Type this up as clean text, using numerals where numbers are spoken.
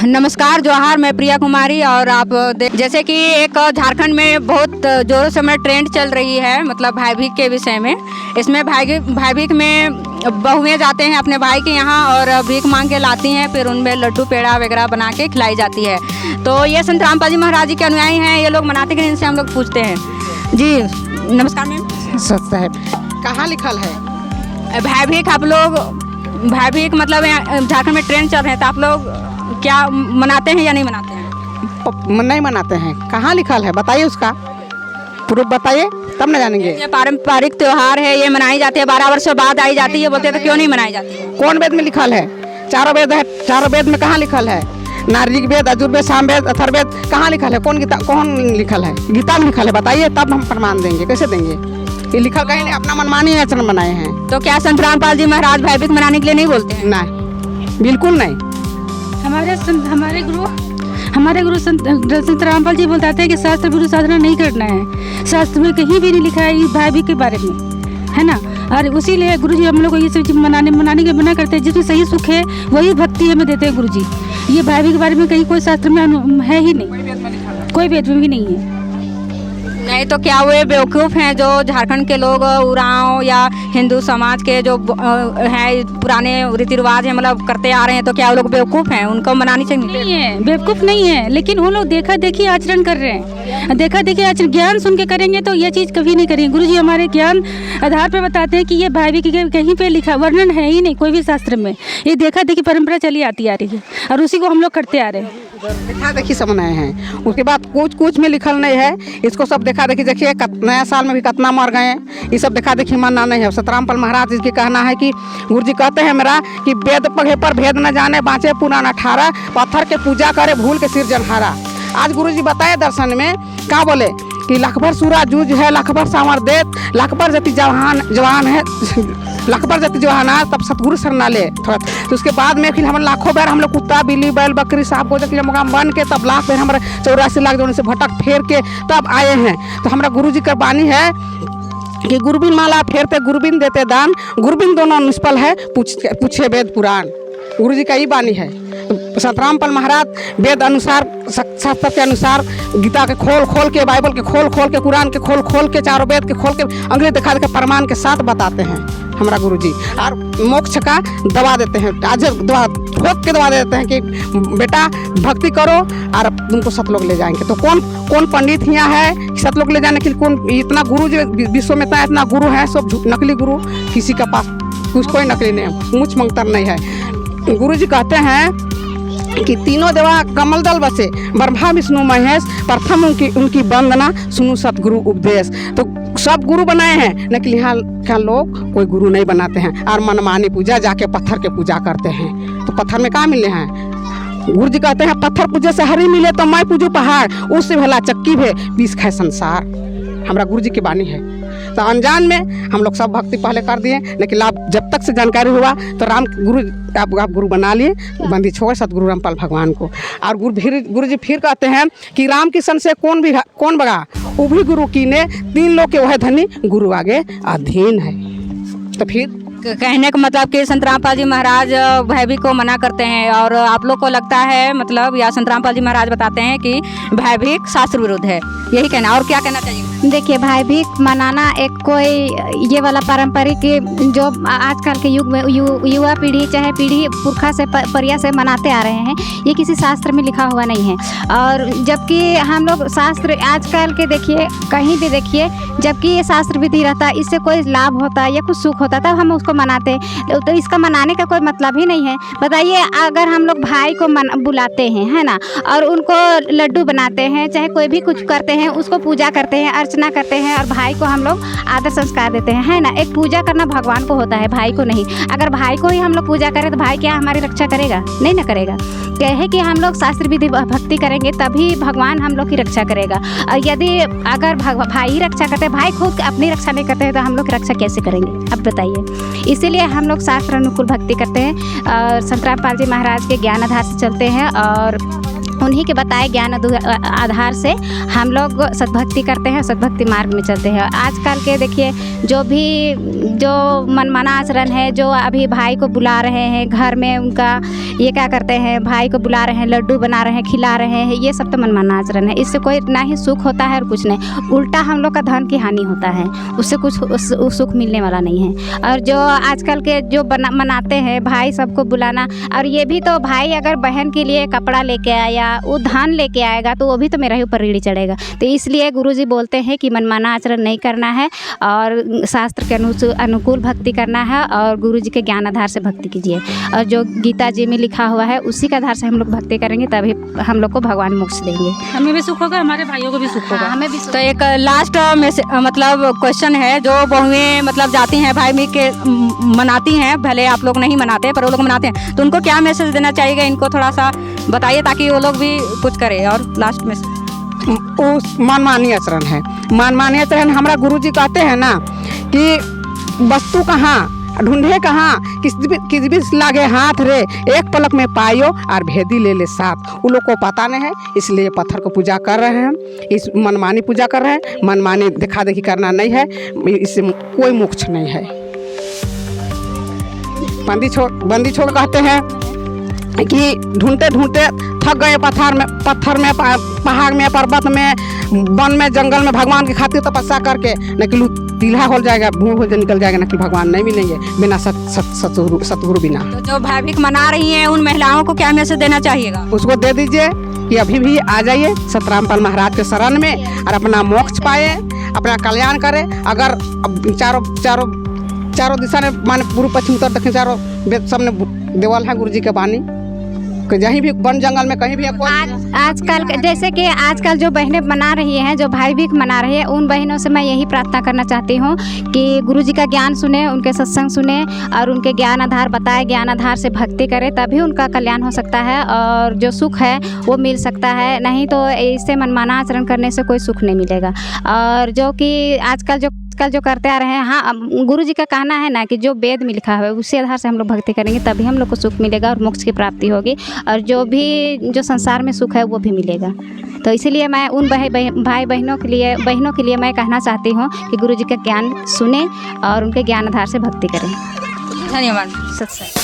नमस्कार, जोहार। मैं प्रिया कुमारी और आप जैसे कि एक झारखंड में बहुत जोरों से में ट्रेंड चल रही है, मतलब भाई भीख के विषय में। इसमें भाई भीख में बहुएं जाते हैं अपने भाई के यहाँ और भीख मांग के लाती हैं, फिर उनमें लड्डू पेड़ा वगैरह बना के खिलाई जाती है। तो ये संत रामपाल जी महाराज जी के अनुयायी हैं, ये लोग मनाते कि नहीं, इनसे हम लोग पूछते हैं। जी नमस्कार मैम। सच है, कहाँ लिखल है भाई भीख? आप लोग भाई भीख मतलब झारखंड में ट्रेंड चल रहे हैं, तो आप लोग क्या मनाते हैं या नहीं मनाते हैं? नहीं मनाते हैं। कहाँ लिखल है बताइए, उसका प्रूफ बताइए तब न जानेंगे। ये पारंपरिक त्योहार है, ये मनाई जाती है, 12 वर्षों बाद आई जाती है, बोलते हैं तो क्यों नहीं मनाई जाती है? कौन वेद में लिखल है? चारों वेद है, चारों वेद में कहाँ लिखल है? ऋग वेद, यजुर्वेद, सामवेद, अथर्ववेद कहाँ लिखल है? कौन गीता, कौन लिखल है? गीता में लिखल है, बताइए तब हम प्रमाण देंगे। कैसे देंगे? ये लिखल कहीं नहीं, अपना मनमानी आचरण बनाए हैं। तो क्या संत रामपाल जी महाराज भाई भीख मनाने के लिए नहीं बोलते हैं? नहीं, बिल्कुल नहीं। हमारे गुरु संत रामपाल जी बताते हैं कि शास्त्र विरुद्ध साधना नहीं करना है। शास्त्र में कहीं भी नहीं लिखा है इस भाई भीख के बारे में, है ना। और उसीलिए गुरु जी हम लोग को ये सब चीज़ मनाने के मना करते हैं। जिसमें सही सुख है वही भक्ति हमें देते हैं गुरु जी। ये भाई भीख के बारे में कहीं कोई शास्त्र में है ही नहीं, कोई वेद में भी नहीं है। नहीं तो क्या वे बेवकूफ़ हैं जो झारखंड के लोग उरांव या हिंदू समाज के जो हैं पुराने रीति रिवाज हैं, मतलब करते आ रहे हैं, तो क्या वो लोग बेवकूफ़ हैं? उनको मनानी चाहिए? नहीं है, बेवकूफ़ नहीं है, लेकिन वो लोग देखा देखी आचरण कर रहे हैं। देखा देखी आचरण, ज्ञान सुन के करेंगे तो ये चीज़ कभी नहीं करेंगे। गुरु जी हमारे ज्ञान आधार पर बताते हैं कि ये भाई भीख कहीं पे लिखा वर्णन है ही नहीं कोई भी शास्त्र में। ये देखा देखी परंपरा चली आती आ रही है और उसी को हम लोग करते आ रहे हैं। देखा देखी सब बनाए हैं, उसके बाद कुछ में लिखल नहीं है। इसको सब देखा देखी, देखिए नया साल में भी कितना मर गए हैं, ये सब देखा देखी मानना नहीं है। संत रामपाल महाराज जी की कहना है कि गुरु जी कहते हैं मेरा कि वेद पढ़े पर भेद न जाने, बाँचे पुराण 18, पत्थर के पूजा करे भूल के सिरजनहारा। आज गुरु जी बताए दर्शन में क्या बोले कि लाख भर सूरा जूझ है, लाख भर सामर देत, लाख भर जति जवान है, लाख भर जति जवान है, तब सतगुरु शरण ले। थोड़ा तो उसके बाद में फिर हम लाखों बार हम लोग कुत्ता बिल्ली बैल बकरी साहब को जब मुकाम बन के तब लाख बार हमारे 84 लाख जोड़े से भटक फेर के तब आए हैं। तो हमारा गुरु जी का बानी है कि गुरबिन माला फेरते गुरबिन देते दान, गुरबिन दोनों निष्फल है पूछे वेद पुराण। गुरु जी का ही बानी है। संत रामपाल महाराज वेद अनुसार, शास्त्र के अनुसार, गीता के खोल के, बाइबल के खोल के, कुरान के खोल के, चारों वेद के खोल के, अंग्रेज दिखा के प्रमाण के साथ बताते हैं हमारा गुरु जी। और मोक्ष का दवा देते हैं, आज दवा ठोक के दवा देते हैं कि बेटा भक्ति करो और तुमको सतलोक ले जाएंगे। तो कौन पंडित यहाँ है सतलोक ले जाने के लिए? कौन इतना गुरु जो विश्व में इतना गुरु है, सब नकली गुरु, किसी का पास कोई नकली नहीं है, मुझ मंगतर नहीं है। गुरु जी कहते हैं कि तीनों देवा कमल दल बसे, ब्रह्मा विष्णु महेश, प्रथम उनकी वंदना सुनु सतगुरु उपदेश। तो सब गुरु बनाए हैं, लेकिन यहाँ क्या लोग कोई गुरु नहीं बनाते हैं और मनमानी पूजा जाके पत्थर के पूजा करते हैं। तो पत्थर में कहाँ मिले हैं? गुरु जी कहते हैं पत्थर पूजे से हरी मिले तो मैं पूजू पहाड़, उससे भला चक्की भे पीस खाए संसार। हमारा गुरु जी की बानी है। तो अनजान में हम लोग सब भक्ति पहले कर दिए, लेकिन आप जब तक से जानकारी हुआ तो राम गुरु आप गुरु बना लिए, बंदी छोड़ सतगुरु रामपाल भगवान को। और गुरु जी फिर कहते हैं कि राम किशन से कौन बगा, वो भी गुरु की ने, 3 लोग के वह धनी गुरु आगे अधीन है। तो फिर कहने का मतलब कि संत रामपाल जी महाराज भाई भीख को मना करते हैं और आप लोग को लगता है मतलब, या संत रामपाल जी महाराज बताते हैं कि भाई भीख शास्त्र विरुद्ध है, यही कहना। और क्या कहना चाहिए? देखिए, भाई भीख मनाना एक कोई ये वाला पारंपरिक जो आजकल के युग में युवा पीढ़ी चाहे पीढ़ी पुरखा से परिया से मनाते आ रहे हैं, ये किसी शास्त्र में लिखा हुआ नहीं है। और जबकि हम लोग शास्त्र आजकल के देखिए, कहीं भी देखिए, जबकि ये शास्त्र विधि रहता, इससे कोई लाभ होता या कुछ सुख होता तब हम उसको मनाते। तो इसका मनाने का कोई मतलब ही नहीं है। बताइए, अगर हम लोग भाई को बुलाते हैं, है ना, और उनको लड्डू बनाते हैं, चाहे कोई भी कुछ करते हैं, उसको पूजा करते हैं, अर्चना करते हैं और भाई को हम लोग आदर संस्कार देते हैं, है ना। एक पूजा करना भगवान को होता है, भाई को नहीं। अगर भाई को ही हम लोग पूजा करें तो भाई क्या हमारी रक्षा करेगा? नहीं ना करेगा। क्या है कि हम लोग शास्त्र विधि भक्ति करेंगे तभी भगवान हम लोग की रक्षा करेगा। और यदि अगर भाई ही रक्षा करते हैं, भाई खुद अपनी रक्षा नहीं करते हैं, तो हम लोग की रक्षा कैसे करेंगे? अब बताइए। इसीलिए हम लोग शास्त्र अनुकूल भक्ति करते हैं और संत रामपाल जी महाराज के ज्ञान आधार से चलते हैं और उन्हीं के बताए ज्ञान आधार से हम लोग सद्भक्ति करते हैं, सद्भक्ति मार्ग में चलते हैं। आजकल के देखिए जो मनमाना आचरण है, जो अभी भाई को बुला रहे हैं घर में, उनका ये क्या करते हैं, भाई को बुला रहे हैं, लड्डू बना रहे हैं, खिला रहे हैं, ये सब तो मनमाना आचरण है। इससे कोई ना ही सुख होता है और कुछ नहीं, उल्टा हम लोग का धन की हानि होता है, उससे कुछ सुख मिलने वाला नहीं है। और जो आजकल के जो मनाते हैं भाई सबको बुलाना, और ये भी तो भाई अगर बहन के लिए कपड़ा लेके आया, वो धान लेके आएगा तो वो भी तो मेरा ही ऊपर रीढ़ी चढ़ेगा। तो इसलिए गुरुजी बोलते हैं कि मनमाना आचरण नहीं करना है और शास्त्र के अनुकूल भक्ति करना है और गुरुजी के ज्ञान आधार से भक्ति कीजिए। और जो गीता जी में लिखा हुआ है उसी के आधार से हम लोग भक्ति करेंगे, तभी हम लोग को भगवान मोक्ष देंगे। हमें भी सुख होगा, हमारे भाइयों को भी सुख होगा। हमें भी तो एक लास्ट मतलब क्वेश्चन है, जो बहुएं मतलब जाती हैं भाई बहन के मनाती हैं, भले आप लोग नहीं मनाते पर वो लोग मनाते हैं, तो उनको क्या मैसेज देना चाहिएगा, इनको थोड़ा सा बताइए ताकि वो लोग भी कुछ करें। और लास्ट में वो मनमानी आचरण है। मनमानी आचरण हमारा गुरुजी कहते हैं ना कि वस्तु कहाँ ढूंढे कहाँ, किस भी लागे हाथ रे, एक पलक में पायो और भेदी ले साथ। उन लोग को पता नहीं है, इसलिए पत्थर को पूजा कर रहे हैं, इस मनमानी पूजा कर रहे हैं। मनमानी देखा देखी करना नहीं है, इससे कोई मोक्ष नहीं है। बंदी छोड़ कहते हैं कि ढूंढते ढूंढते थक गए पत्थर में पहाड़ में, पर्वत में, वन में, जंगल में, भगवान की खातिर तपस्या करके नकलू तिल्हा हो जाएगा, भूल हो निकल जाएगा, नकल भगवान नहीं मिलेंगे बिना सतगुरु बिना। तो जो भाई भीख मना रही हैं उन महिलाओं को क्या मैसेज देना चाहिएगा? उसको दे दीजिए कि अभी भी आ जाइए सतरामपाल महाराज के शरण में और अपना मोक्ष पाए, अपना कल्याण करे। अगर चारों दिशा में माने पूर्व पश्चिम उत्तर दक्षिण चारों सब ने देवल है गुरु जी के बानी, कहीं भी वन जंगल में कहीं भी आजकल जैसे कि आजकल जो बहनें मना रही हैं, जो भाई भीख मना रही है, उन बहनों से मैं यही प्रार्थना करना चाहती हूँ कि गुरुजी का ज्ञान सुने, उनके सत्संग सुने और उनके ज्ञान आधार बताए, ज्ञान आधार से भक्ति करें, तभी उनका कल्याण हो सकता है और जो सुख है वो मिल सकता है। नहीं तो इससे मनमाना आचरण करने से कोई सुख नहीं मिलेगा। और जो कि आजकल जो करते आ रहे हैं, हाँ गुरुजी का कहना है ना कि जो वेद में लिखा हुआ है उसी आधार से हम लोग भक्ति करेंगे, तभी हम लोग को सुख मिलेगा और मोक्ष की प्राप्ति होगी और जो संसार में सुख है वो भी मिलेगा। तो इसीलिए मैं उन भाई बहनों के लिए मैं कहना चाहती हूँ कि गुरुजी का ज्ञान सुने और उनके ज्ञान आधार से भक्ति करें। धन्यवाद। सत्संग।